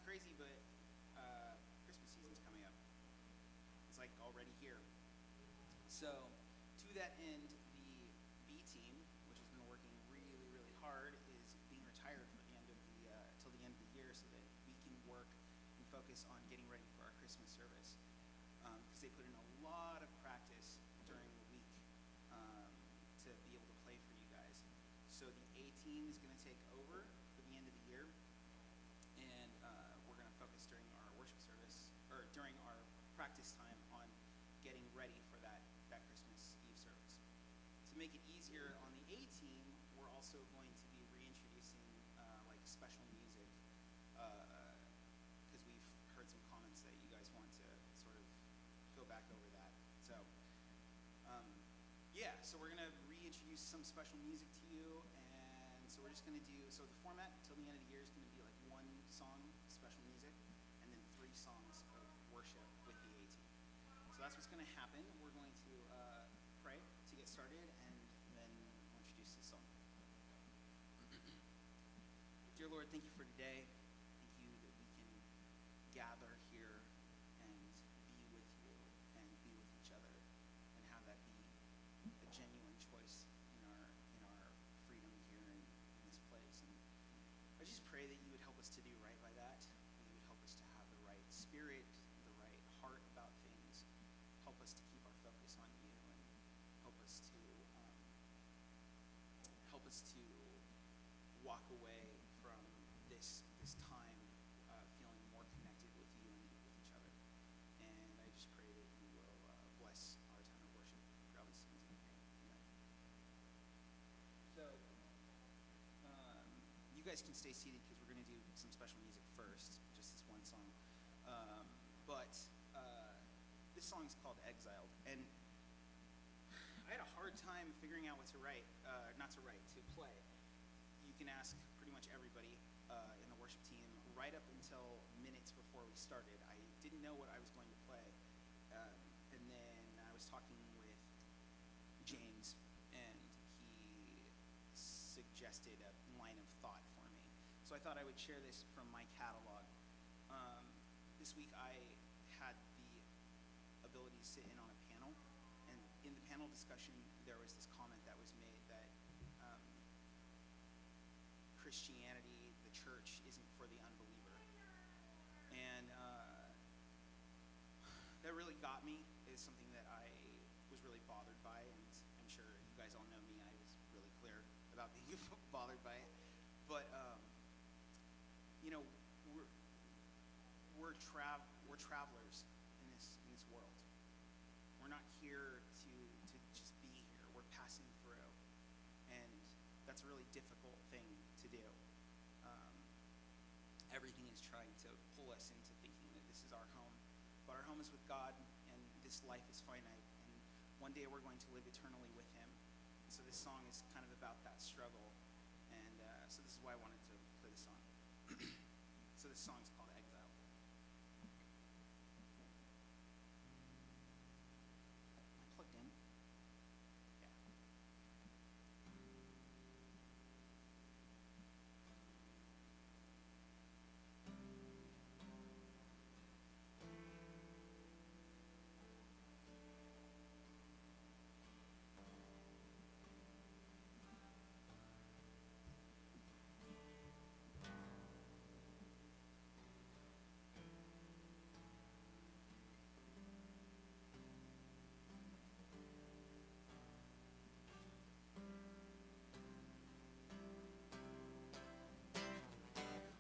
crazy, but Christmas season's coming up. It's like already here. So to that end, the B team, which has been working really, really hard, is being retired for the end of the till the end of the year, so that we can work and focus on getting ready for our Christmas service. Because they put in a lot of practice during the week to be able to play for you guys. So the A team is going to take over for the end of the year, and we're going to focus during our worship service, or during our practice time, on getting ready for that Christmas Eve service. To make it easier on the A team, we're also going to be reintroducing like special music, because we've heard some comments that you guys want to sort of go back over that. So yeah, so we're going to reintroduce some special music to you, and so we're just going to do, so the format until the end of the year is going to be like one song, special music, and then 3 songs of worship with the A team. So that's what's going to happen. We're going to pray to get started, and then we'll introduce this song. Dear Lord, thank you for today. Thank you that we can gather here and be with you and be with each other, and have that be a genuine choice in our freedom here in this place. And I just pray that you would help us to do right by that. That you would help us to have the right spirit, the right heart about things. Help us to keep our focus on you, and help us to walk away from this time feeling more connected with you and with each other. And I just pray that you will bless our time of worship for all these things in your name. Amen. So you guys can stay seated because we're going to do some special music first, just this one song. But this song is called Exiled, and I had a hard time figuring out what to write, to play. You can ask pretty much everybody in the worship team. Right up until minutes before we started, I didn't know what I was going to play, and then I was talking with James, and he suggested a line of thought for me. So I thought I would share this from my catalog. This week I had the ability to sit in on a panel, and in the panel discussion there was this comment that was made that Christianity, the church, isn't for the unbeliever. And that really got me. It is something that I was really bothered by, and I'm sure you guys all know me. I was really clear about being bothered by it. But you know, we're travelers in this world. We're not here to just be here. We're passing through, and that's a really difficult thing to do. Everything is trying to pull us into thinking that this is our home, but our home is with God, and this life is finite, and one day we're going to live eternally with him. And so this song is kind of about that struggle, and so this is why I wanted to play this song. So this song is called Exile. Am I plugged in? Yeah.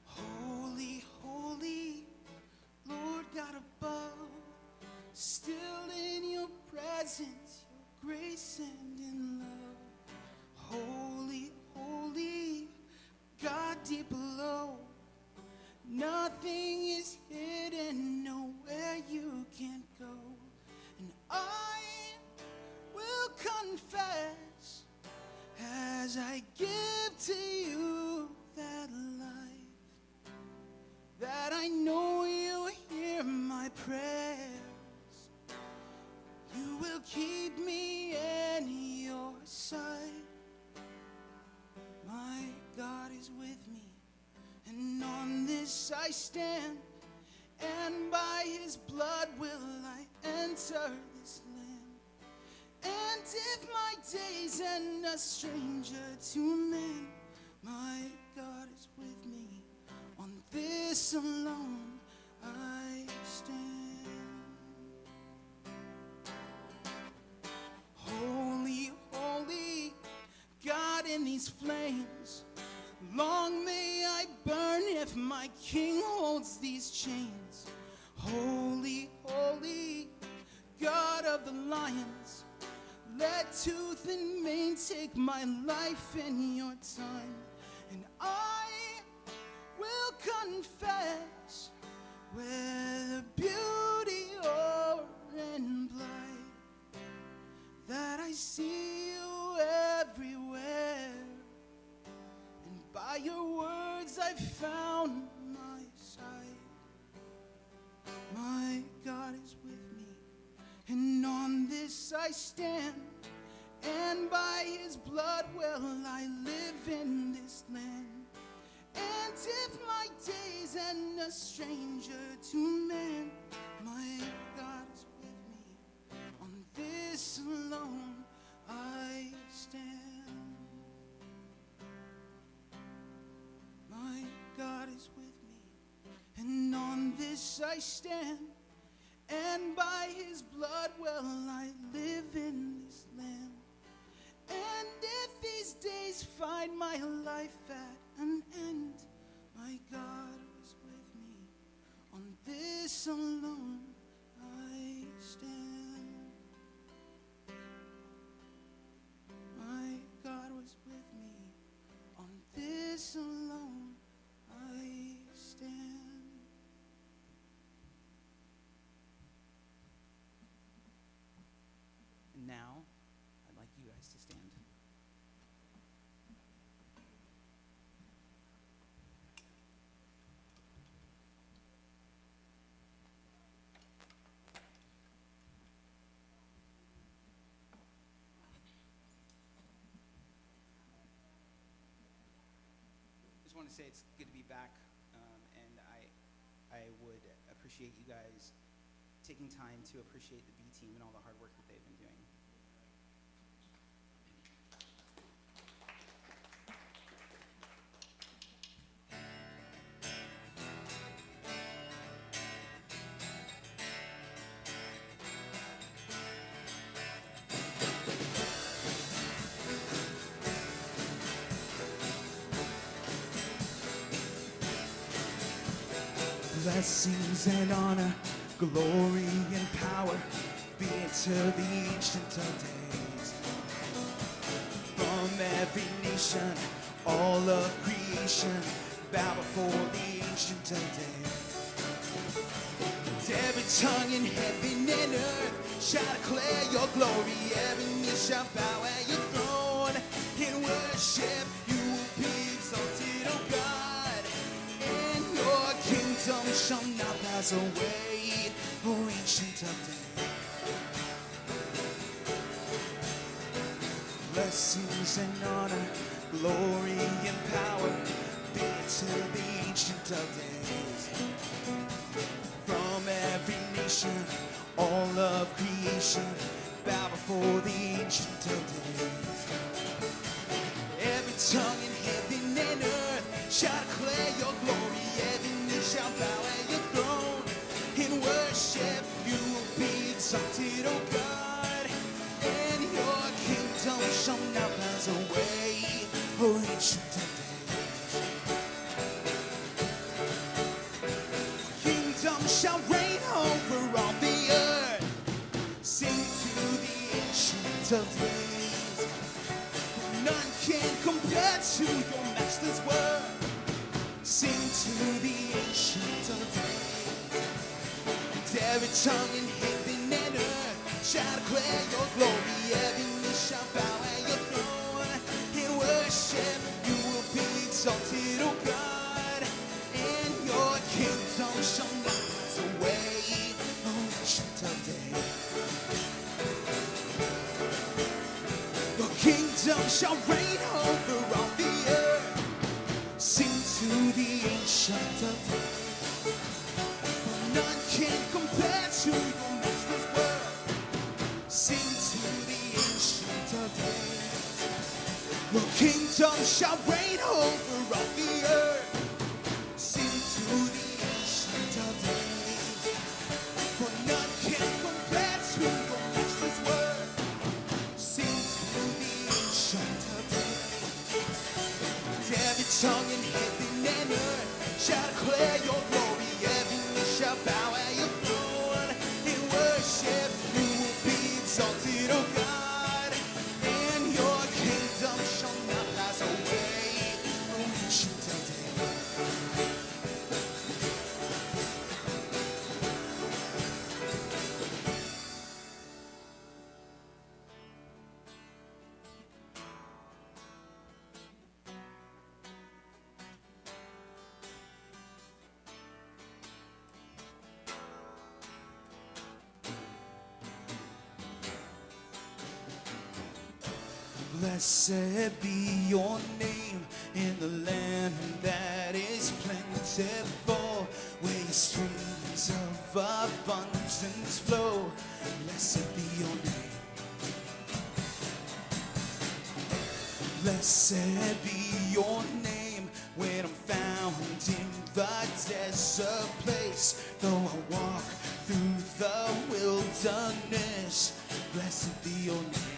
Holy, holy, Lord God above, still in your presence, your grace and in love. Holy, holy, God deep below, nothing is hidden, nowhere you can't go. And I will confess as I give to you that life, that I know you hear my prayers. You will keep me in your sight. My God is with me, and on this this I stand, and by his blood will I enter this land. And if my days end a stranger to men, my God is with me. On this alone I stand. Holy, holy, God in these flames, long may I burn if my King holds these chains. Holy, holy, God of the lions, let tooth and mane take my life in your time. And I will confess, whether beauty or in blight, that I see you everywhere. And by your words I found my sight. My God is with me, and on this I stand, and by his blood will I live in this land. And if my days end a stranger to men, my God is with me. On this alone I stand. My God is with me, and on this I stand, and by his blood will I live in this land. And if these days find my life at an end, my God was with me. On this alone I stand. My God was with me. On this alone I stand. And now, I'd like you guys to stand. Just want to say it's good to be back, and I would appreciate you guys taking time to appreciate the B team and all the hard work that they've been doing. Blessings and honor, glory and power be it to the ancient of days. From every nation, all of creation, bow before the ancient of days. And every tongue in heaven and earth shall declare your glory. Every knee shall bow at your throne in worship. You will be exalted, O God, and your kingdom shall not pass away, O ancient of days. Blessings and honor, glory and power be to the ancient of days. From every nation, all of creation, bow before the ancient of days. Every tongue in heaven and earth shall declare your glory. Every knee shall bow at your throne in worship. You will be exalted, O God, and your kingdom shall not pass away, O ancient of days. Kingdom shall reign over all the earth. Sing to the ancient of days. None can compare to your master's word. Sing to the ancient of days. And every tongue in heaven and earth shall declare your glory. Every knee shall bow at your throne in worship. You will be exalted, O God, and your kingdom shall not pass away, O ancient of days. Your kingdom shall reign over all the earth. Sing to the ancient of days. kingdom shall reign over all the earth. Sing to the ancient of days, for none can compare to your matchless word. Sing to the ancient of days. Every tongue in heaven and earth shall declare your glory. Every knee shall bow at your throne. In worship you will be exalted, O God, and your kingdom shall not pass away. O ancient of days. Blessed be your name in the land that is plentiful, where your streams of abundance flow. Blessed be your name. Blessed be your name when I'm found in the desert place. Though I walk through the wilderness, blessed be your name.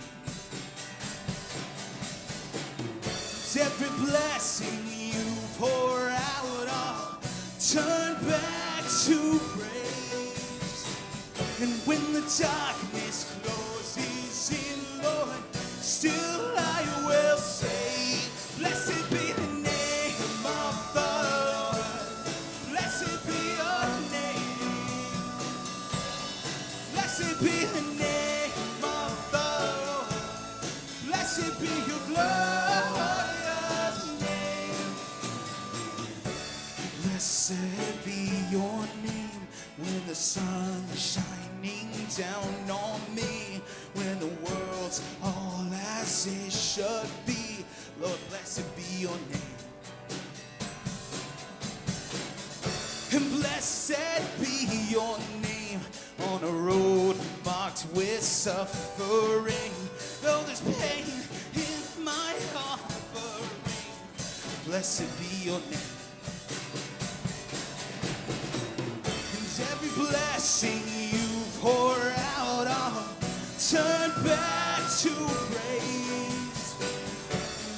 Every blessing you pour out, I'll turn back to praise. And when the darkness closes in, Lord, still I will say, blessed be the name of the Lord. Blessed be your name. Blessed be the name of the Lord. Blessed be your glory. Blessed be your name when the sun's shining down on me, when the world's all as it should be. Lord, blessed be your name. And blessed be your name on a road marked with suffering. Though there's pain in my offering, blessed be your name. Every blessing you pour out, I'll turn back to praise.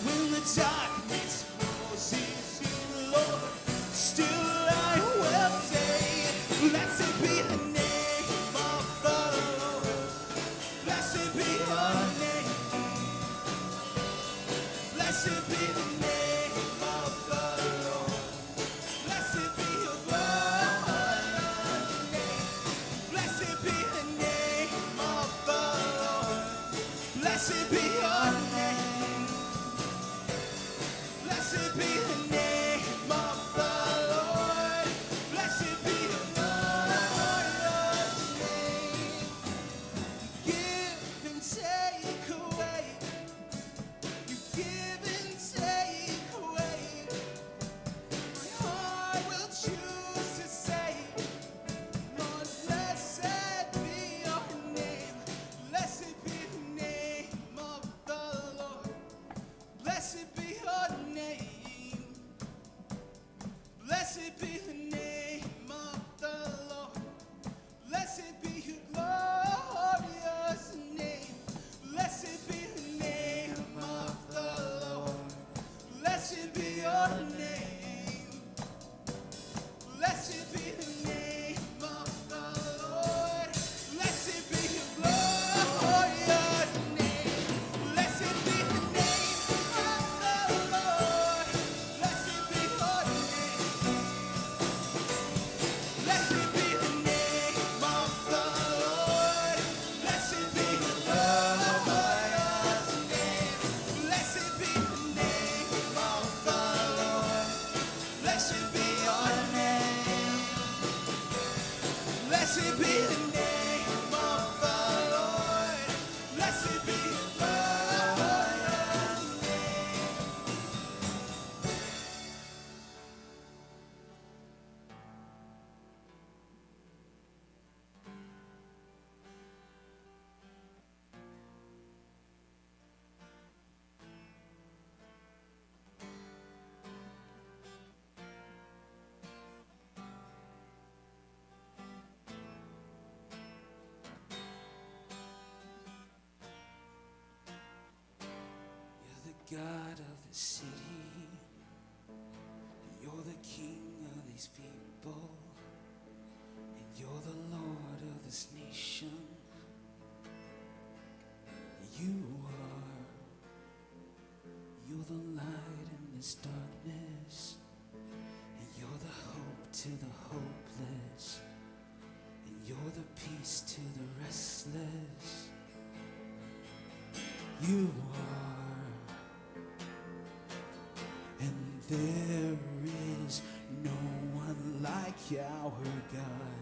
When the darkness closes in, Lord, still I will say, blessed be the name of the Lord. Blessed be your name. Blessed be the name of the Lord. Blessed be your glory. Blessed be your name. Blessed be the name of the Lord. Blessed be the glorious name. Give and take away. You give and take God of the city. You're the king of these people. And you're the Lord of this nation. You are. You're the light in this darkness. And you're the hope to the hopeless. And you're the peace to the restless. You are. And there is no one like our God.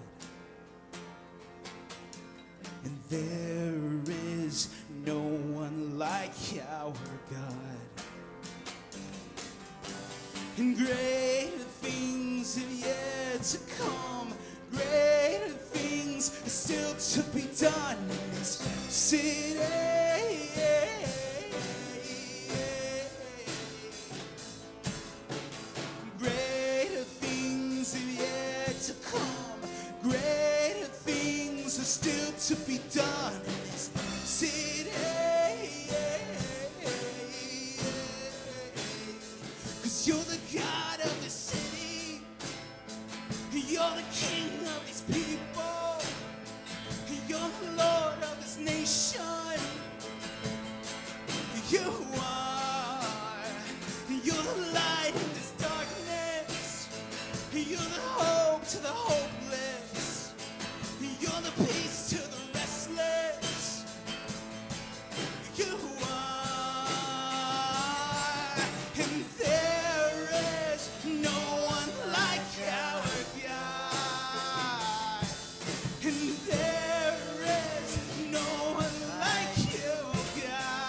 And there is no one like our God. And greater things are yet to come. Greater things are still to be done in this city. Greater things are yet to come. Greater things are still to be done in this city. 'Cause you're the God of the city. You're the king of these people. You're the Lord of this nation. You are. You're the light in this darkness. You're the hope to the hopeless. You're the peace to the restless. You are. And there is no one like our God. And there is no one like you, God.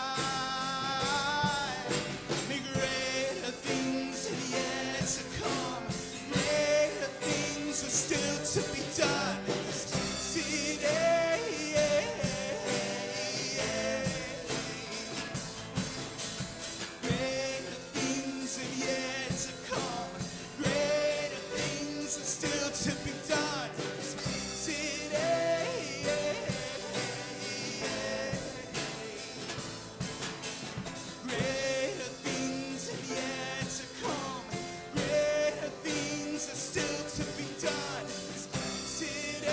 Greater things are yet to come. Greater things are still to be done in this city. Greater things are yet to come. Greater things are still to be done in this city. Greater things are yet to come. Greater things are still to be done in this city.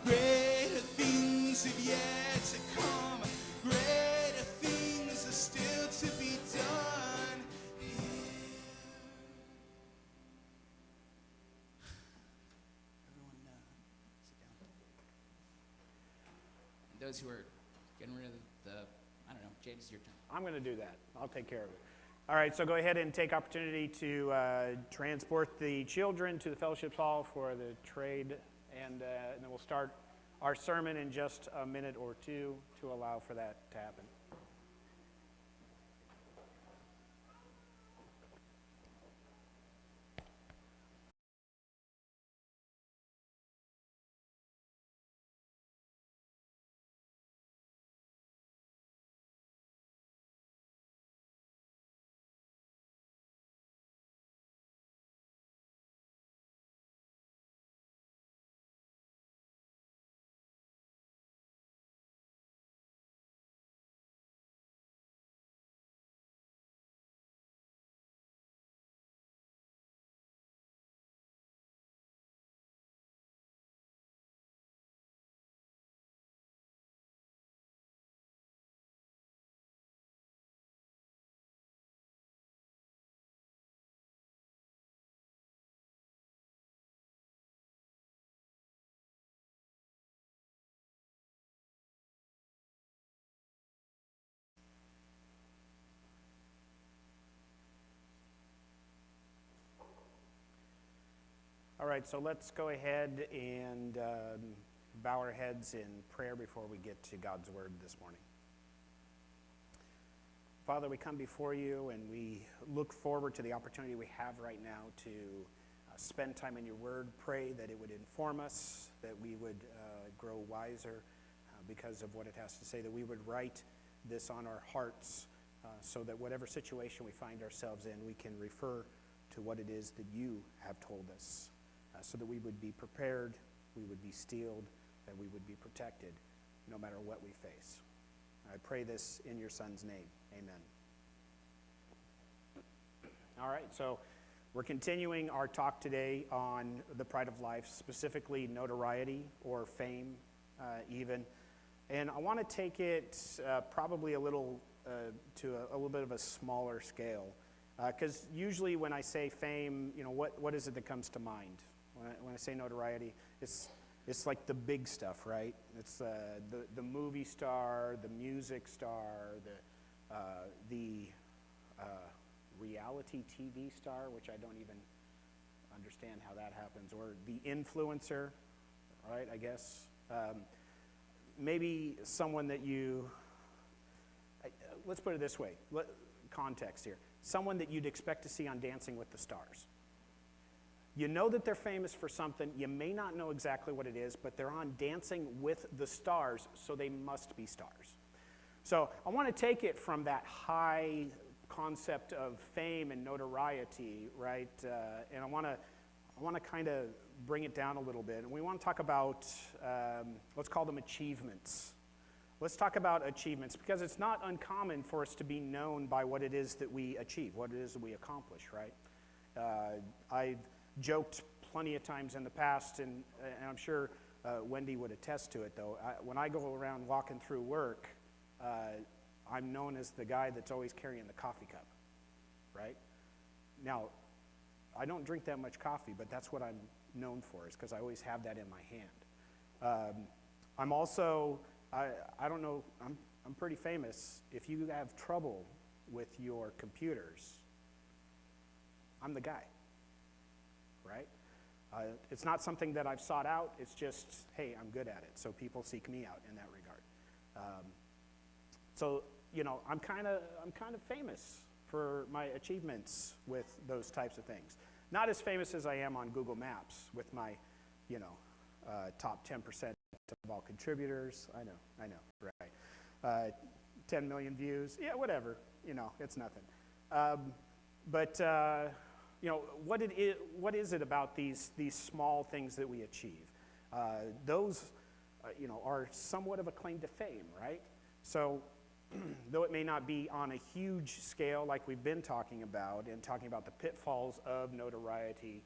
Greater things have yet to come. Greater things are still to be done here. Everyone, sit down. And those who are getting rid of the, I don't know, James, it's your turn. I'm going to do that. I'll take care of it. All right, so go ahead and take opportunity to transport the children to the fellowship hall for the trade, and then we'll start our sermon in just a minute or two to allow for that to happen. All right, so let's go ahead and bow our heads in prayer before we get to God's word this morning. Father, we come before you and we look forward to the opportunity we have right now to spend time in your word. Pray that it would inform us, that we would grow wiser because of what it has to say, that we would write this on our hearts so that whatever situation we find ourselves in, we can refer to what it is that you have told us, so that we would be prepared, we would be steeled, that we would be protected no matter what we face. I pray this in your Son's name. Amen. All right, so we're continuing our talk today on the pride of life, specifically notoriety or fame even. And I want to take it probably a little to a little bit of a smaller scale. Because usually when I say fame, what is it that comes to mind? When I say notoriety, it's like the big stuff, right? It's the movie star, the music star, the reality TV star, which I don't even understand how that happens, or the influencer, right, I guess. Maybe someone that let's put it this way, context here. Someone that you'd expect to see on Dancing with the Stars. You know that they're famous for something. You may not know exactly what it is, but they're on Dancing with the Stars, so they must be stars. So I want to take it from that high concept of fame and notoriety, right? And I want to kind of bring it down a little bit. And we want to talk about, let's call them achievements. Let's talk about achievements, because it's not uncommon for us to be known by what it is that we achieve, what it is that we accomplish, right? I've joked plenty of times in the past, and I'm sure Wendy would attest to it, though. When I go around walking through work, I'm known as the guy that's always carrying the coffee cup, right? Now, I don't drink that much coffee, but that's what I'm known for, is because I always have that in my hand. I'm also... I don't know, I'm pretty famous. If you have trouble with your computers, I'm the guy, right? It's not something that I've sought out. It's just, hey, I'm good at it. So people seek me out in that regard. I'm kind of famous for my achievements with those types of things. Not as famous as I am on Google Maps with my, top 10% of all contributors. I know, right? 10 million views. Yeah, whatever. It's nothing. What is it about these small things that we achieve? Those, are somewhat of a claim to fame, right? So, though it may not be on a huge scale like we've been talking about, and talking about the pitfalls of notoriety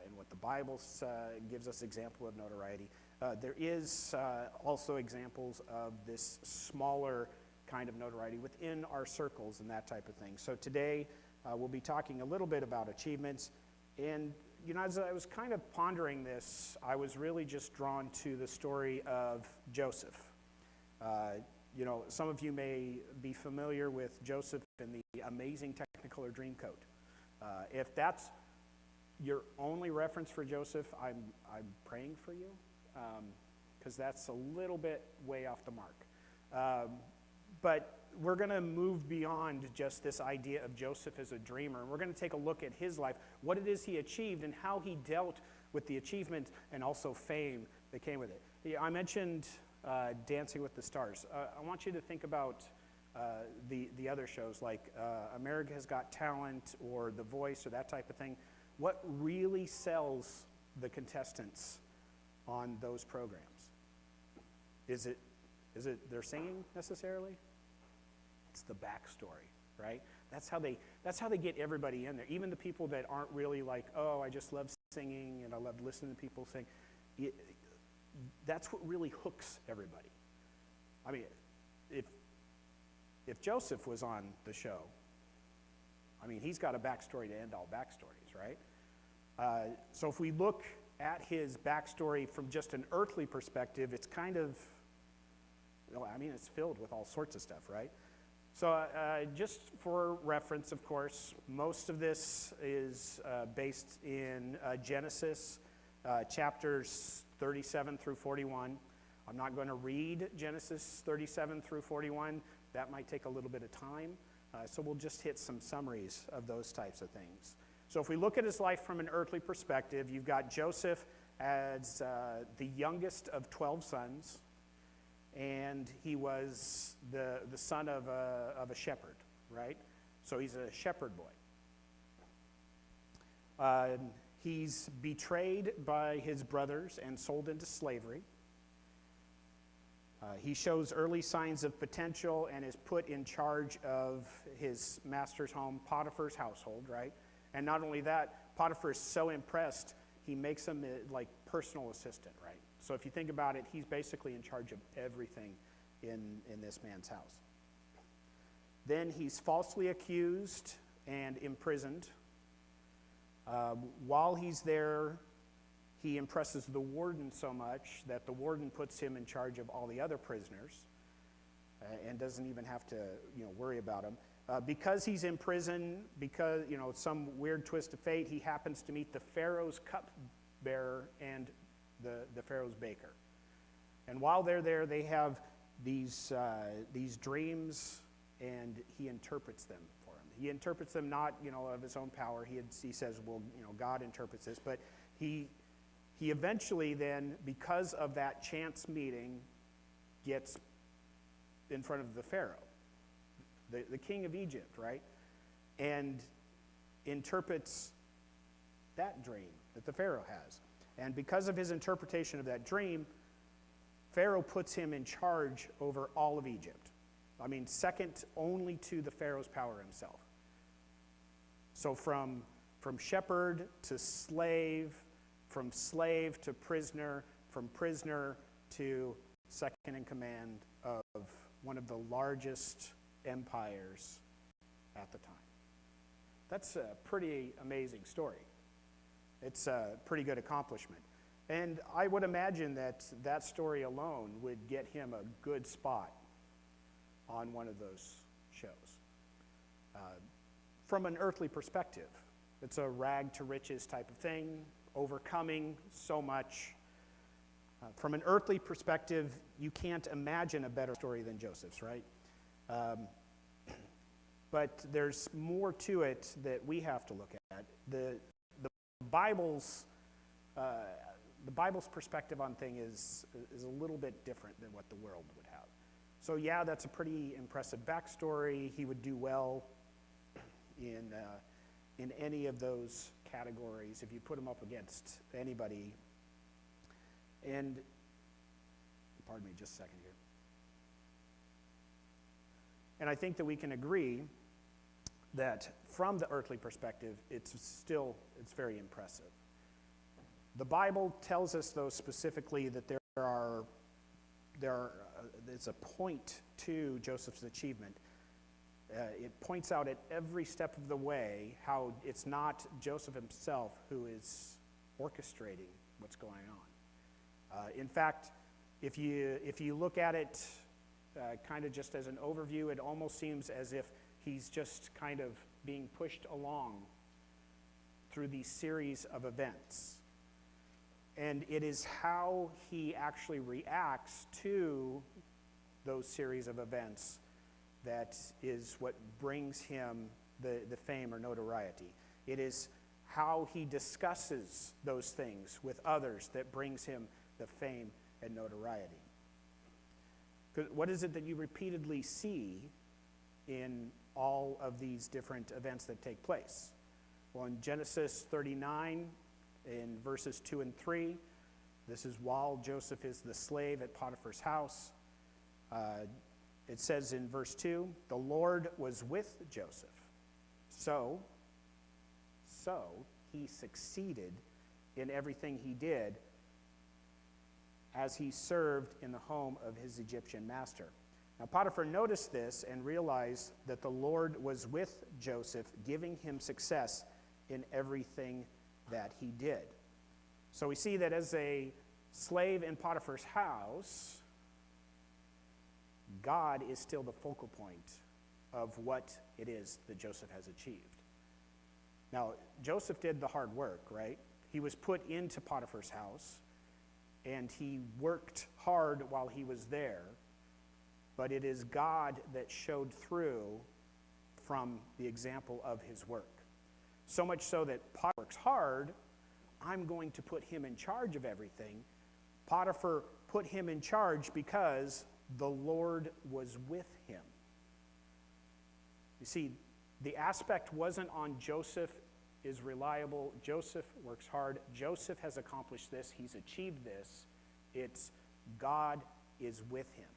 and what the Bible gives us example of notoriety, there is also examples of this smaller kind of notoriety within our circles and that type of thing. So today we'll be talking a little bit about achievements. And as I was kind of pondering this, I was really just drawn to the story of Joseph. Some of you may be familiar with Joseph and the amazing Technicolor Dreamcoat. If that's your only reference for Joseph, I'm praying for you, because that's a little bit way off the mark. But we're going to move beyond just this idea of Joseph as a dreamer, and we're going to take a look at his life, what it is he achieved, and how he dealt with the achievement and also fame that came with it. Yeah, I mentioned Dancing with the Stars. I want you to think about the other shows like America's Got Talent or The Voice or that type of thing. What really sells the contestants on those programs? Is it their singing necessarily? It's the backstory, right? That's how they get everybody in there. Even the people that aren't really like, oh, I just love singing and I love listening to people sing. That's what really hooks everybody. I mean, if Joseph was on the show, he's got a backstory to end all backstories, right? So if we look at his backstory from just an earthly perspective, it's kind of, it's filled with all sorts of stuff, right? So just for reference, of course, most of this is based in Genesis chapters 37 through 41. I'm not going to read Genesis 37 through 41. That might take a little bit of time. So we'll just hit some summaries of those types of things. So if we look at his life from an earthly perspective, you've got Joseph as the youngest of 12 sons, and he was the son of a shepherd, right? So he's a shepherd boy. He's betrayed by his brothers and sold into slavery. He shows early signs of potential and is put in charge of his master's home, Potiphar's household, right? And not only that, Potiphar is so impressed, he makes him like personal assistant, right? So if you think about it, he's basically in charge of everything in this man's house. Then he's falsely accused and imprisoned. While he's there, he impresses the warden so much that the warden puts him in charge of all the other prisoners and doesn't even have to, worry about him. Because he's in prison, because, some weird twist of fate, he happens to meet the Pharaoh's cupbearer and the Pharaoh's baker. And while they're there, they have these dreams, and he interprets them for him. He interprets them not, of his own power. He says, well, God interprets this, but he eventually then, because of that chance meeting, gets in front of the Pharaoh, the king of Egypt, right? And interprets that dream that the Pharaoh has. And because of his interpretation of that dream, Pharaoh puts him in charge over all of Egypt. I mean, second only to the Pharaoh's power himself. So from shepherd to slave, from slave to prisoner, from prisoner to second in command of one of the largest empires at the time. That's a pretty amazing story. It's a pretty good accomplishment. And I would imagine that story alone would get him a good spot on one of those shows. From an earthly perspective, it's a rag to riches type of thing, overcoming so much. From an earthly perspective, you can't imagine a better story than Joseph's, right? But there's more to it that we have to look at. The Bible's perspective on things is a little bit different than what the world would have. So yeah, that's a pretty impressive backstory. He would do well in any of those categories if you put him up against anybody. And pardon me, just a second here. And I think that we can agree that from the earthly perspective, it's very impressive. The Bible tells us, though, specifically that there's a point to Joseph's achievement. It points out at every step of the way how it's not Joseph himself who is orchestrating what's going on. In fact, if you look at it kind of just as an overview, it almost seems as if he's just kind of being pushed along through these series of events. And it is how he actually reacts to those series of events that is what brings him the fame or notoriety. It is how he discusses those things with others that brings him the fame and notoriety. What is it that you repeatedly see in all of these different events that take place? Well, in Genesis 39, in verses 2 and 3, this is while Joseph is the slave at Potiphar's house. It says in verse 2, the Lord was with Joseph. So he succeeded in everything he did as he served in the home of his Egyptian master. Now Potiphar noticed this and realized that the Lord was with Joseph, giving him success in everything that he did. So we see that as a slave in Potiphar's house, God is still the focal point of what it is that Joseph has achieved. Now, Joseph did the hard work, right? He was put into Potiphar's house, and he worked hard while he was there, but it is God that showed through from the example of his work. So much so that Potiphar works hard, I'm going to put him in charge of everything. Potiphar put him in charge because the Lord was with him. You see, the aspect wasn't on Joseph is reliable, Joseph works hard, Joseph has accomplished this, he's achieved this. It's God is with him.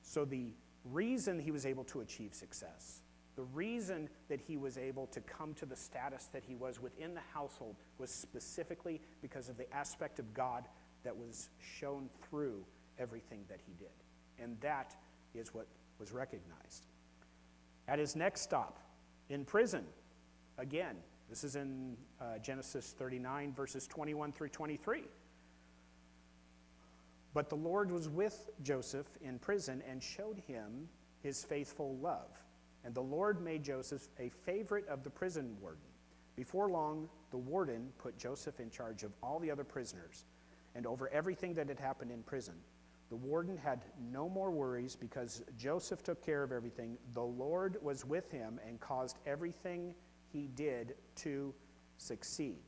So the reason he was able to achieve success, the reason that he was able to come to the status that he was within the household was specifically because of the aspect of God that was shown through everything that he did. And that is what was recognized. At his next stop, in prison, again, this is in Genesis 39, verses 21 through 23. But the Lord was with Joseph in prison and showed him his faithful love. And the Lord made Joseph a favorite of the prison warden. Before long, the warden put Joseph in charge of all the other prisoners and over everything that had happened in prison. The warden had no more worries because Joseph took care of everything. The Lord was with him and caused everything he did to succeed.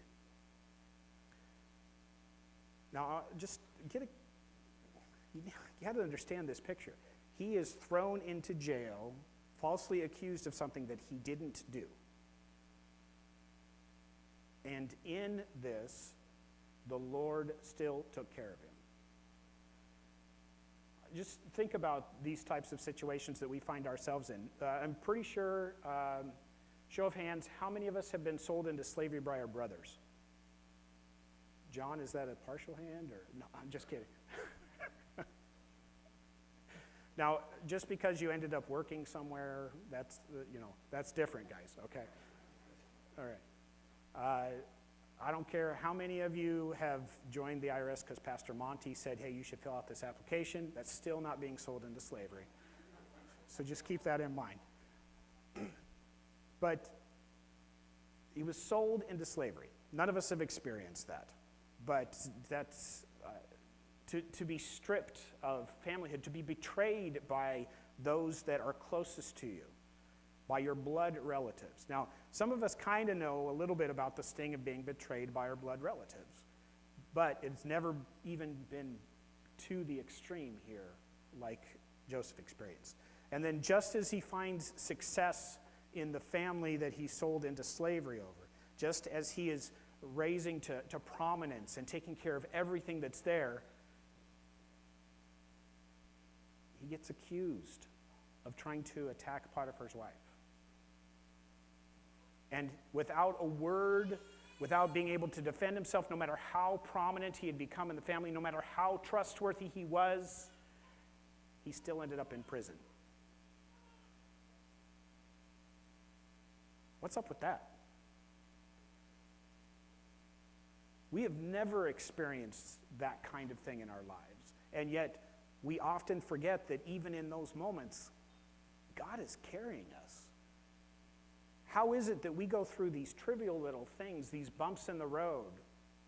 Now, just you got to understand this picture. He is thrown into jail, falsely accused of something that he didn't do. And in this, the Lord still took care of him. Just think about these types of situations that we find ourselves in. I'm pretty sure, show of hands, how many of us have been sold into slavery by our brothers? John, is that a partial hand? Or no, I'm just kidding. Now, just because you ended up working somewhere, that's different, guys, okay? All right. I don't care how many of you have joined the IRS because Pastor Monty said, hey, you should fill out this application. That's still not being sold into slavery. So just keep that in mind. But he was sold into slavery. None of us have experienced that. But that's to be stripped of familyhood, to be betrayed by those that are closest to you, by your blood relatives. Now, some of us kind of know a little bit about the sting of being betrayed by our blood relatives, but it's never even been to the extreme here like Joseph experienced. And then just as he finds success in the family that he sold into slavery over, just as he is raising to prominence and taking care of everything that's there, he gets accused of trying to attack Potiphar's wife. And without a word, without being able to defend himself, no matter how prominent he had become in the family, no matter how trustworthy he was, he still ended up in prison. What's up with that? We have never experienced that kind of thing in our lives. And yet, we often forget that even in those moments, God is carrying us. How is it that we go through these trivial little things, these bumps in the road,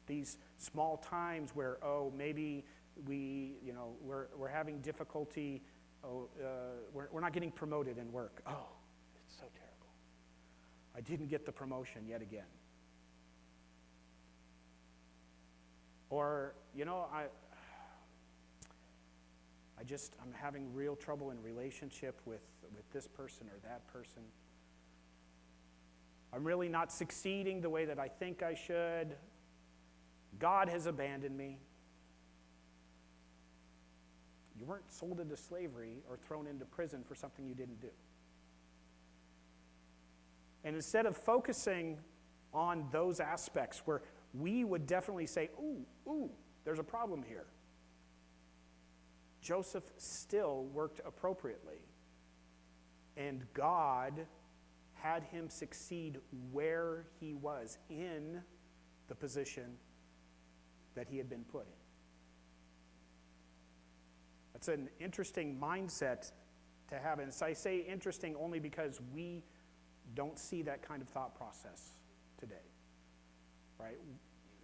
these small times where, maybe we're having difficulty, we're not getting promoted in work. Oh, it's so terrible. I didn't get the promotion yet again. Or, I'm having real trouble in relationship with this person or that person. I'm really not succeeding the way that I think I should. God has abandoned me. You weren't sold into slavery or thrown into prison for something you didn't do. And instead of focusing on those aspects where we would definitely say, ooh, there's a problem here, Joseph still worked appropriately. And God had him succeed where he was in the position that he had been put in. That's an interesting mindset to have. And so I say interesting only because we don't see that kind of thought process today, right?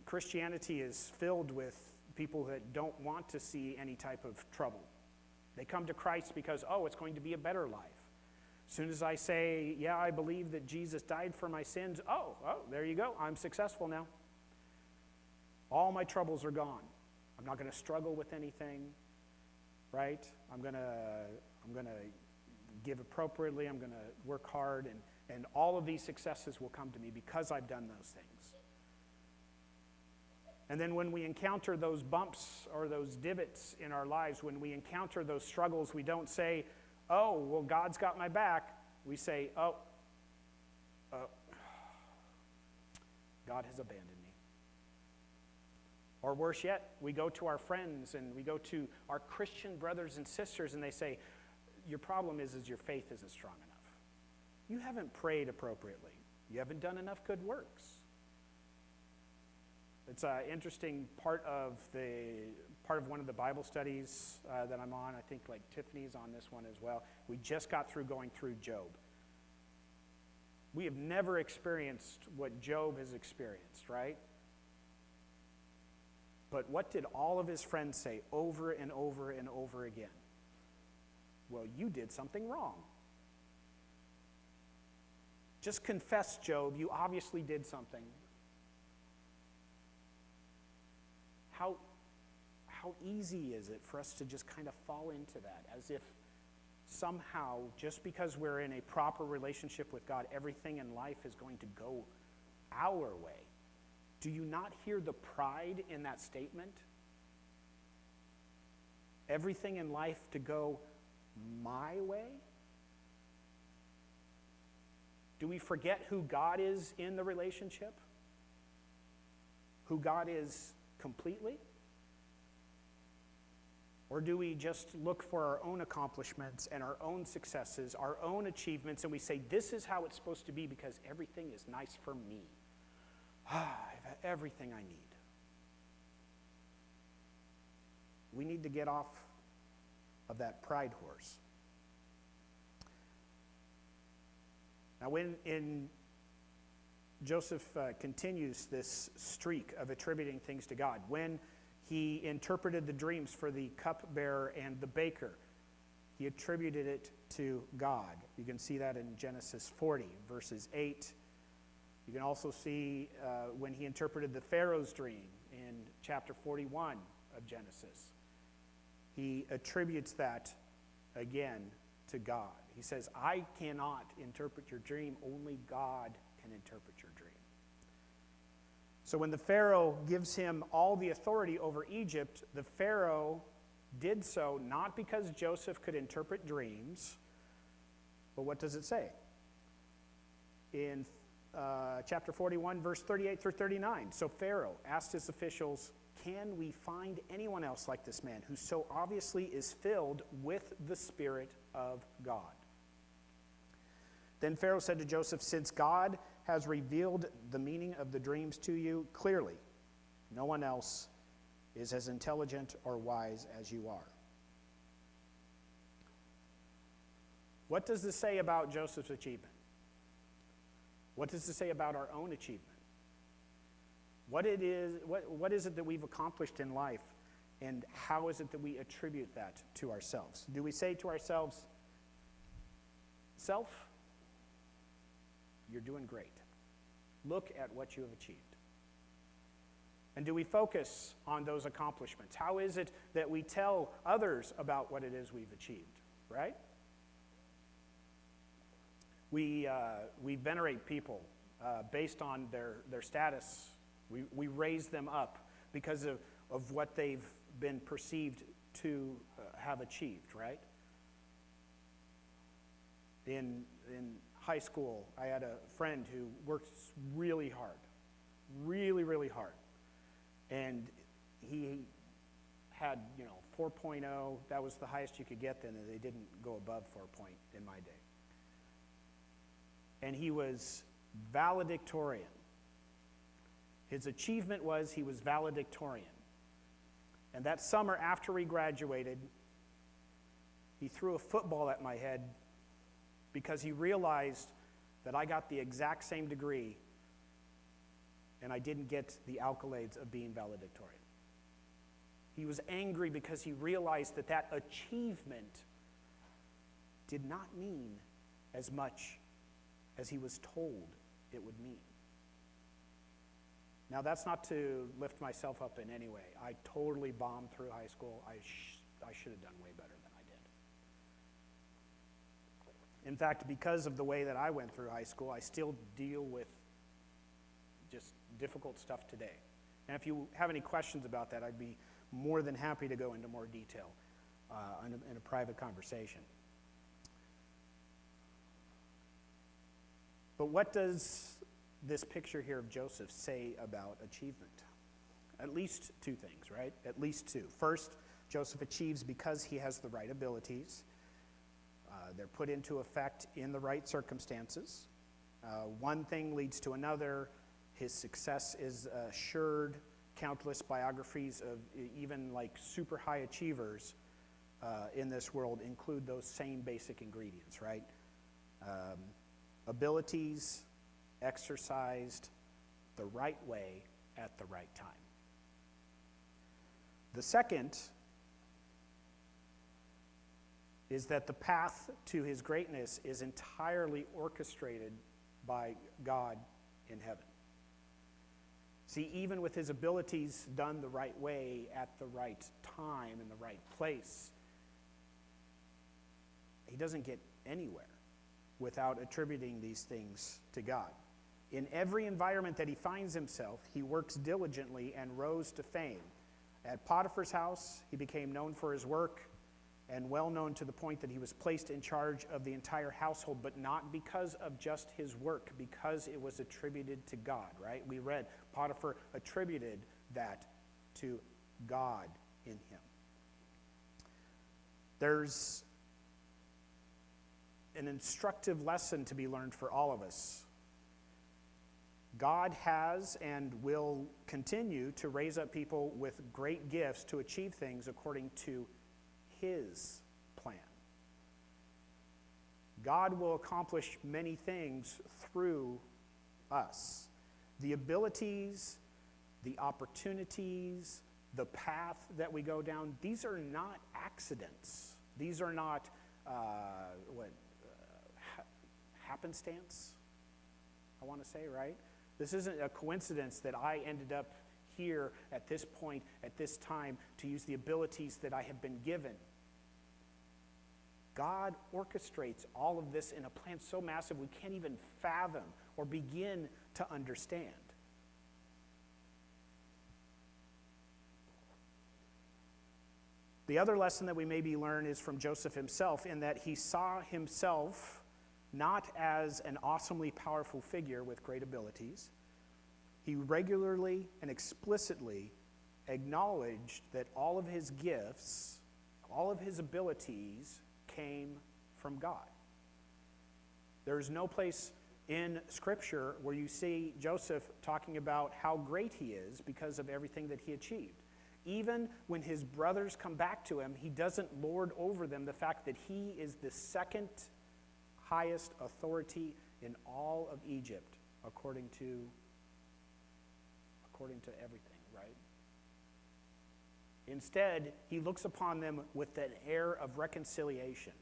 Christianity is filled with people that don't want to see any type of trouble. They come to Christ because, it's going to be a better life. As soon as I say, yeah, I believe that Jesus died for my sins, there you go, I'm successful now. All my troubles are gone. I'm not going to struggle with anything, right? I'm going to give appropriately, I'm going to work hard, and all of these successes will come to me because I've done those things. And then when we encounter those bumps or those divots in our lives, when we encounter those struggles, we don't say, oh, well, God's got my back. We say, oh, God has abandoned me. Or worse yet, we go to our friends and we go to our Christian brothers and sisters and they say, your problem is your faith isn't strong enough. You haven't prayed appropriately. You haven't done enough good works. It's an interesting part of one of the Bible studies that I'm on. I think like Tiffany's on this one as well. We just got through going through Job. We have never experienced what Job has experienced, right? But what did all of his friends say over and over and over again? Well, you did something wrong. Just confess, Job, you obviously did something. How easy is it for us to just kind of fall into that, as if somehow, just because we're in a proper relationship with God, everything in life is going to go our way. Do you not hear the pride in that statement? Everything in life to go my way? Do we forget who God is in the relationship? Who God is completely? Or do we just look for our own accomplishments and our own successes, our own achievements, and we say, this is how it's supposed to be because everything is nice for me. I have everything I need. We need to get off of that pride horse. Now, when Joseph continues this streak of attributing things to God, when he interpreted the dreams for the cupbearer and the baker, he attributed it to God. You can see that in Genesis 40, verses 8. You can also see when he interpreted the Pharaoh's dream in chapter 41 of Genesis. He attributes that again to God. He says, I cannot interpret your dream, only God can interpret your dream. So when the Pharaoh gives him all the authority over Egypt, the Pharaoh did so not because Joseph could interpret dreams, but what does it say? In chapter 41, verse 38 through 39. So Pharaoh asked his officials, can we find anyone else like this man who so obviously is filled with the Spirit of God? Then Pharaoh said to Joseph, since God has revealed the meaning of the dreams to you clearly, no one else is as intelligent or wise as you are. What does this say about Joseph's achievement? What does this say about our own achievement? What is it that we've accomplished in life, and how is it that we attribute that to ourselves? Do we say to ourselves, self, you're doing great. Look at what you have achieved. And do we focus on those accomplishments? How is it that we tell others about what it is we've achieved, right? We venerate people based on their status. We raise them up because of what they've been perceived to have achieved, right? In high school, I had a friend who worked really hard, really hard. And he had, 4.0. That was the highest you could get then, and they didn't go above 4 in my day. And he was valedictorian. His achievement was he was valedictorian. And that summer after we graduated, he threw a football at my head because he realized that I got the exact same degree and I didn't get the accolades of being valedictorian. He was angry because he realized that achievement did not mean as much as he was told it would mean. Now, that's not to lift myself up in any way. I totally bombed through high school. I should have done way better than I did. In fact, because of the way that I went through high school, I still deal with just difficult stuff today. And if you have any questions about that, I'd be more than happy to go into more detail in a private conversation. But what does this picture here of Joseph say about achievement? At least two things, right? At least two. First, Joseph achieves because he has the right abilities. They're put into effect in the right circumstances. One thing leads to another. His success is assured. Countless biographies of even like super high achievers in this world include those same basic ingredients, right? Abilities exercised the right way at the right time. The second is that the path to his greatness is entirely orchestrated by God in heaven. See, even with his abilities done the right way at the right time in the right place, he doesn't get anywhere without attributing these things to God. In every environment that he finds himself, he works diligently and rose to fame. At Potiphar's house, he became known for his work and well known to the point that he was placed in charge of the entire household, but not because of just his work, because it was attributed to God, right? We read Potiphar attributed that to God in him. There's an instructive lesson to be learned for all of us. God has and will continue to raise up people with great gifts to achieve things according to his plan. God will accomplish many things through us. The abilities, the opportunities, the path that we go down, these are not accidents. These are not happenstance, I want to say, right? This isn't a coincidence that I ended up here at this point, at this time, to use the abilities that I have been given. God orchestrates all of this in a plan so massive we can't even fathom or begin to understand. The other lesson that we maybe learn is from Joseph himself, in that he saw himself not as an awesomely powerful figure with great abilities. He regularly and explicitly acknowledged that all of his gifts, all of his abilities came from God. There is no place in Scripture where you see Joseph talking about how great he is because of everything that he achieved. Even when his brothers come back to him, he doesn't lord over them the fact that he is the second highest authority in all of Egypt, according to everything, right? Instead, he looks upon them with an air of reconciliation.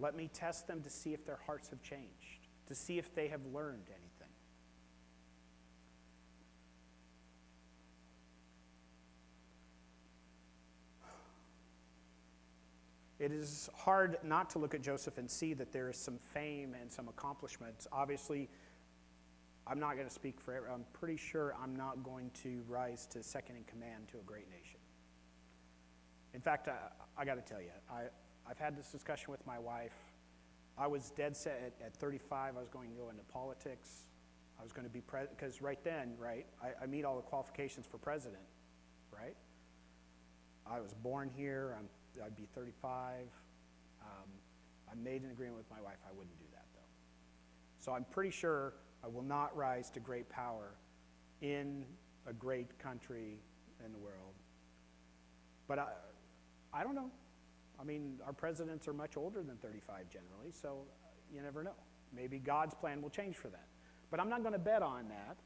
Let me test them to see if their hearts have changed, to see if they have learned anything. It is hard not to look at Joseph and see that there is some fame and some accomplishments. Obviously, I'm not going to speak for everyone. I'm pretty sure I'm not going to rise to second in command to a great nation. In fact, I got to tell you, I've had this discussion with my wife. I was dead set at 35. I was going to go into politics. I was going to be president, because right then, right, I meet all the qualifications for president, right? I was born here. I'd be 35. I made an agreement with my wife I wouldn't do that, though. So I'm pretty sure I will not rise to great power in a great country in the world. But I don't know. I mean, our presidents are much older than 35 generally, so you never know. Maybe God's plan will change for that. But I'm not going to bet on that.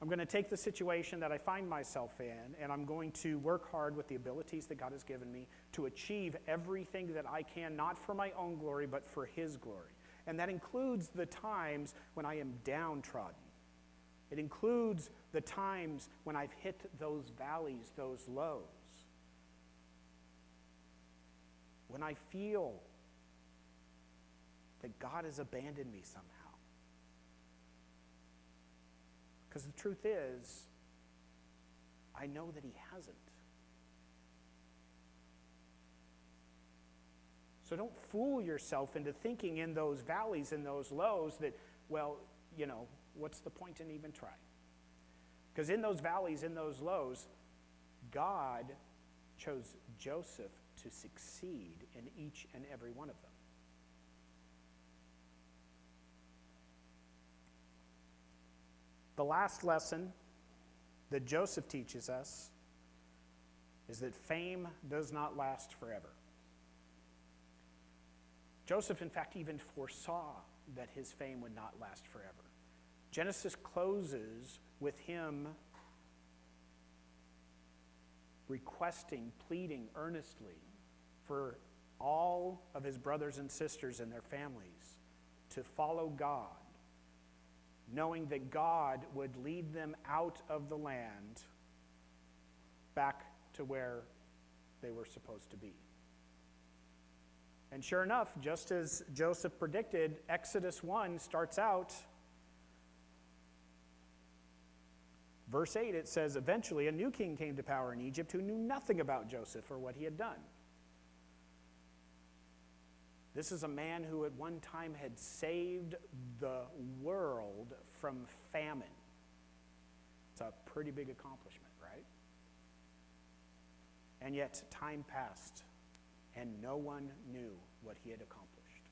I'm going to take the situation that I find myself in, and I'm going to work hard with the abilities that God has given me to achieve everything that I can, not for my own glory, but for his glory. And that includes the times when I am downtrodden. It includes the times when I've hit those valleys, those lows. When I feel that God has abandoned me somehow. Because the truth is, I know that he hasn't. So don't fool yourself into thinking in those valleys and those lows that, well, what's the point in even trying? Because in those valleys, in those lows, God chose Joseph to succeed in each and every one of them. The last lesson that Joseph teaches us is that fame does not last forever. Joseph, in fact, even foresaw that his fame would not last forever. Genesis closes with him requesting, pleading earnestly for all of his brothers and sisters and their families to follow God, knowing that God would lead them out of the land back to where they were supposed to be. And sure enough, just as Joseph predicted, Exodus 1 starts out, verse 8, it says, eventually a new king came to power in Egypt who knew nothing about Joseph or what he had done. This is a man who at one time had saved the world from famine. It's a pretty big accomplishment, right? And yet time passed, and no one knew what he had accomplished.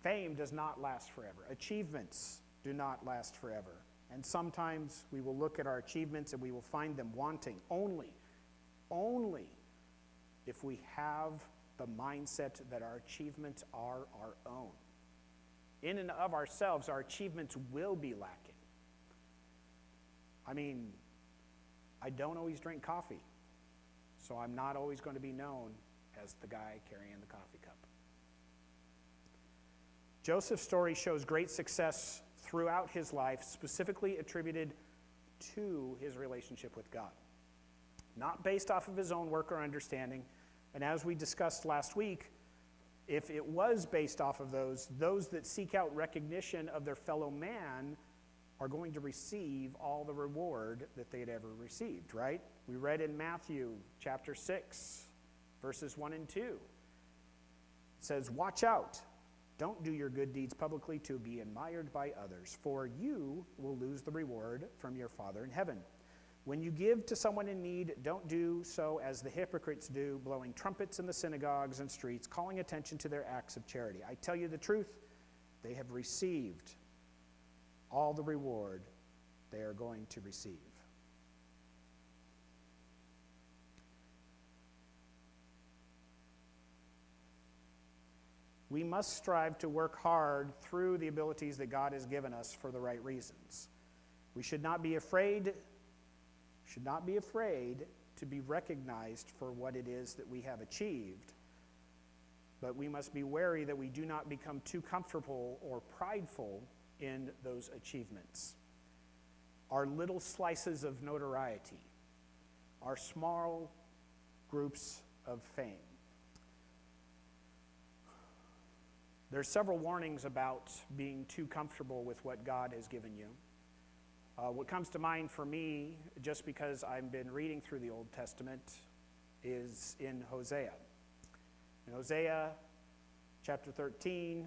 Fame does not last forever. Achievements do not last forever. And sometimes we will look at our achievements and we will find them wanting only if we have the mindset that our achievements are our own. In and of ourselves, our achievements will be lacking. I mean, I don't always drink coffee, so I'm not always going to be known as the guy carrying the coffee cup. Joseph's story shows great success throughout his life, specifically attributed to his relationship with God. Not based off of his own work or understanding. And as we discussed last week, if it was based off of those that seek out recognition of their fellow man are going to receive all the reward that they'd ever received, right? We read in Matthew chapter 6, verses 1 and 2. It says, watch out. Don't do your good deeds publicly to be admired by others, for you will lose the reward from your Father in heaven. When you give to someone in need, don't do so as the hypocrites do, blowing trumpets in the synagogues and streets, calling attention to their acts of charity. I tell you the truth, they have received all the reward they are going to receive. We must strive to work hard through the abilities that God has given us for the right reasons. We should not be afraid to be recognized for what it is that we have achieved, but we must be wary that we do not become too comfortable or prideful in those achievements. Our little slices of notoriety, our small groups of fame. There's several warnings about being too comfortable with what God has given you. What comes to mind for me, just because I've been reading through the Old Testament, is in Hosea. In Hosea chapter 13,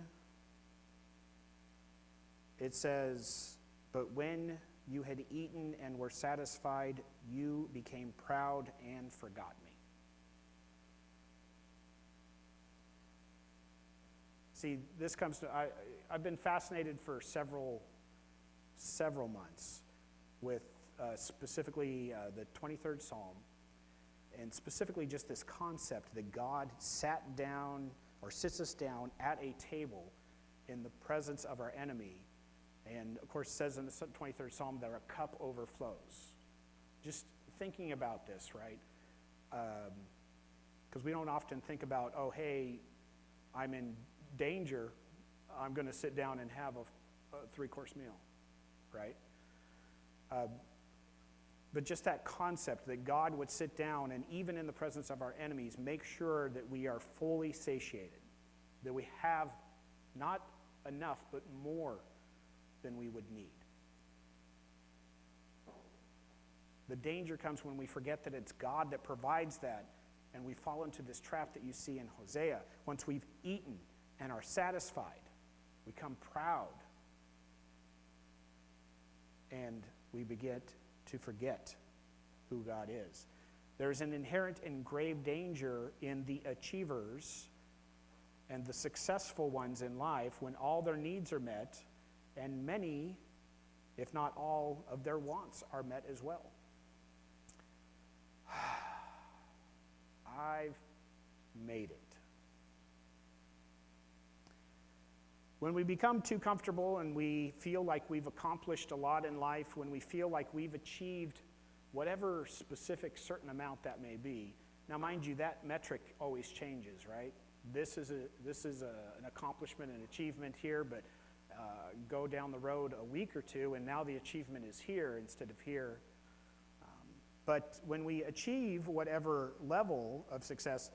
it says, but when you had eaten and were satisfied, you became proud and forgot me. See, this comes to, I've been fascinated for several months with specifically the 23rd Psalm, and specifically just this concept that God sat down or sits us down at a table in the presence of our enemy. And of course it says in the 23rd Psalm that a cup overflows. Just thinking about this, right? Because we don't often think about, oh, hey, I'm in danger, I'm going to sit down and have a three-course meal, right? But just that concept that God would sit down and even in the presence of our enemies, make sure that we are fully satiated, that we have not enough, but more than we would need. The danger comes when we forget that it's God that provides that, and we fall into this trap that you see in Hosea. Once we've eaten and are satisfied, we become proud, and we begin to forget who God is. There's an inherent and grave danger in the achievers and the successful ones in life when all their needs are met and many, if not all, of their wants are met as well. I've made it. When we become too comfortable and we feel like we've accomplished a lot in life, when we feel like we've achieved whatever specific certain amount that may be. Now, mind you, that metric always changes, right? This is an accomplishment, an achievement here, but go down the road a week or two, and now the achievement is here instead of here. But when we achieve whatever level of success,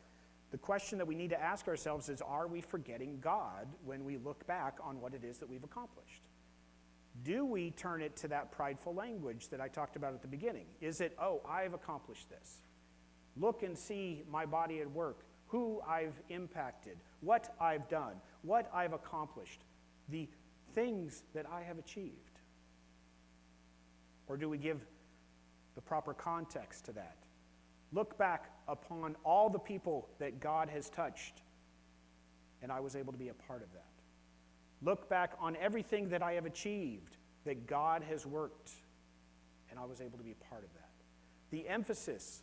the question that we need to ask ourselves is, are we forgetting God when we look back on what it is that we've accomplished? Do we turn it to that prideful language that I talked about at the beginning? Is it, oh, I've accomplished this. Look and see my body at work, who I've impacted, what I've done, what I've accomplished, the things that I have achieved. Or do we give the proper context to that? Look back upon all the people that God has touched, and I was able to be a part of that. Look back on everything that I have achieved, that God has worked, and I was able to be a part of that. The emphasis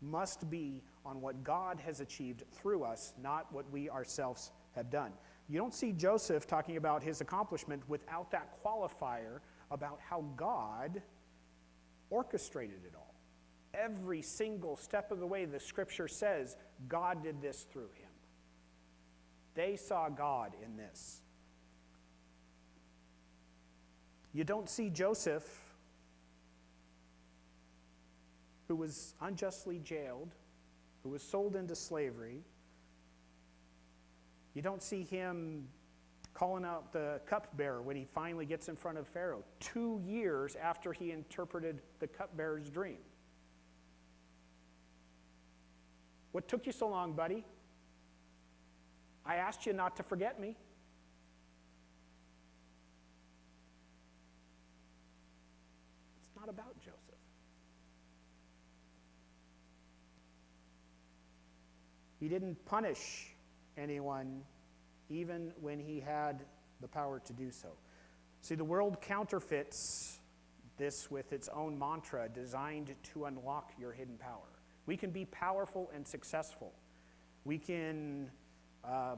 must be on what God has achieved through us, not what we ourselves have done. You don't see Joseph talking about his accomplishment without that qualifier about how God orchestrated it all. Every single step of the way, the scripture says God did this through him. They saw God in this. You don't see Joseph, who was unjustly jailed, who was sold into slavery. You don't see him calling out the cupbearer when he finally gets in front of Pharaoh, 2 years after he interpreted the cupbearer's dream. What took you so long, buddy? I asked you not to forget me. It's not about Joseph. He didn't punish anyone even when he had the power to do so. See, the world counterfeits this with its own mantra designed to unlock your hidden power. We can be powerful and successful. We can, all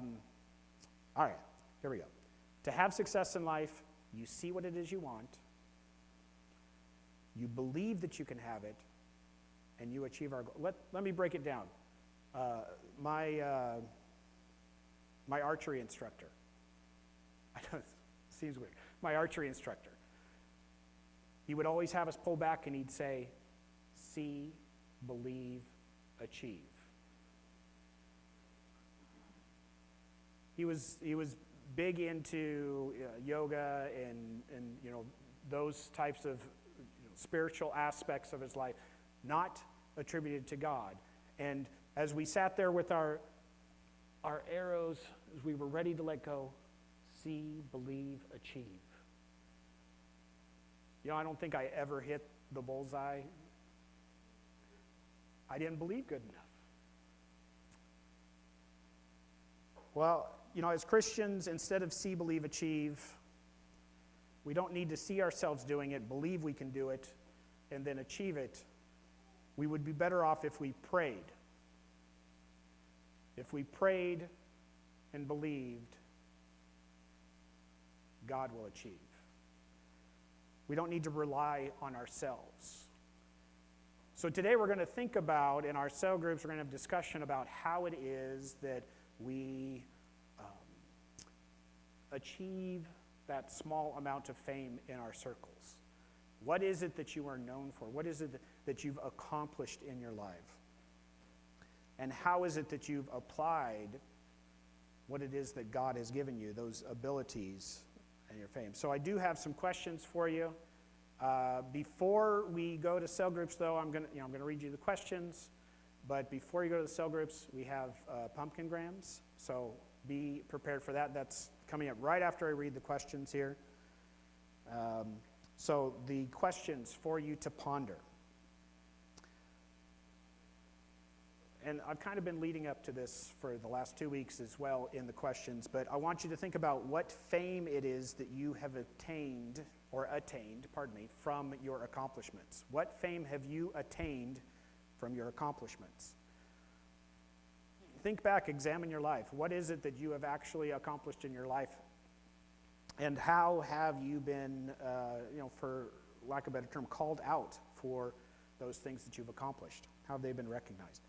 right, here we go. To have success in life, you see what it is you want, you believe that you can have it, and you achieve our goal. Let me break it down. My archery instructor, I know it seems weird, my archery instructor, he would always have us pull back and he'd say, see, believe, achieve. He was big into yoga and those types of spiritual aspects of his life, not attributed to God. And as we sat there with our arrows, as we were ready to let go, see, believe, achieve. I don't think I ever hit the bullseye. I didn't believe good enough. Well, as Christians, instead of see, believe, achieve, we don't need to see ourselves doing it, believe we can do it, and then achieve it. We would be better off if we prayed. If we prayed and believed, God will achieve. We don't need to rely on ourselves. So today we're going to think about, in our cell groups, we're going to have discussion about how it is that we achieve that small amount of fame in our circles. What is it that you are known for? What is it that you've accomplished in your life? And how is it that you've applied what it is that God has given you, those abilities and your fame? So I do have some questions for you. Before we go to cell groups, though, I'm going to read you the questions. But before you go to the cell groups, we have pumpkin grams. So be prepared for that. That's coming up right after I read the questions here. So the questions for you to ponder. And I've kind of been leading up to this for the last 2 weeks as well in the questions, but I want you to think about what fame it is that you have attained, from your accomplishments. What fame have you attained from your accomplishments? Think back, examine your life. What is it that you have actually accomplished in your life? And how have you been, for lack of a better term, called out for those things that you've accomplished? How have they been recognized?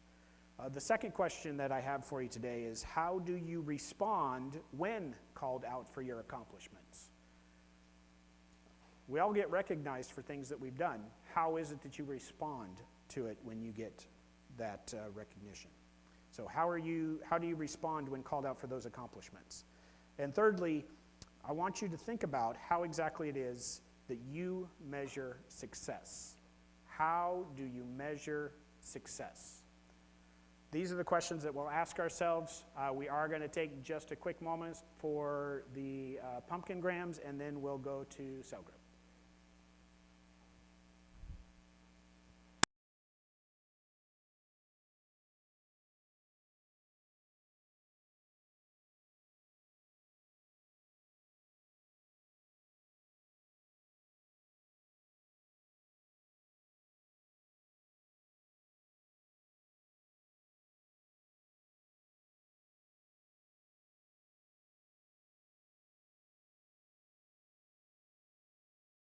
The second question that I have for you today is, how do you respond when called out for your accomplishments? We all get recognized for things that we've done. How is it that you respond to it when you get that recognition? So how do you respond when called out for those accomplishments? And thirdly, I want you to think about how exactly it is that you measure success. How do you measure success? These are the questions that we'll ask ourselves. We are going to take just a quick moment for the pumpkin grams, and then we'll go to cell group.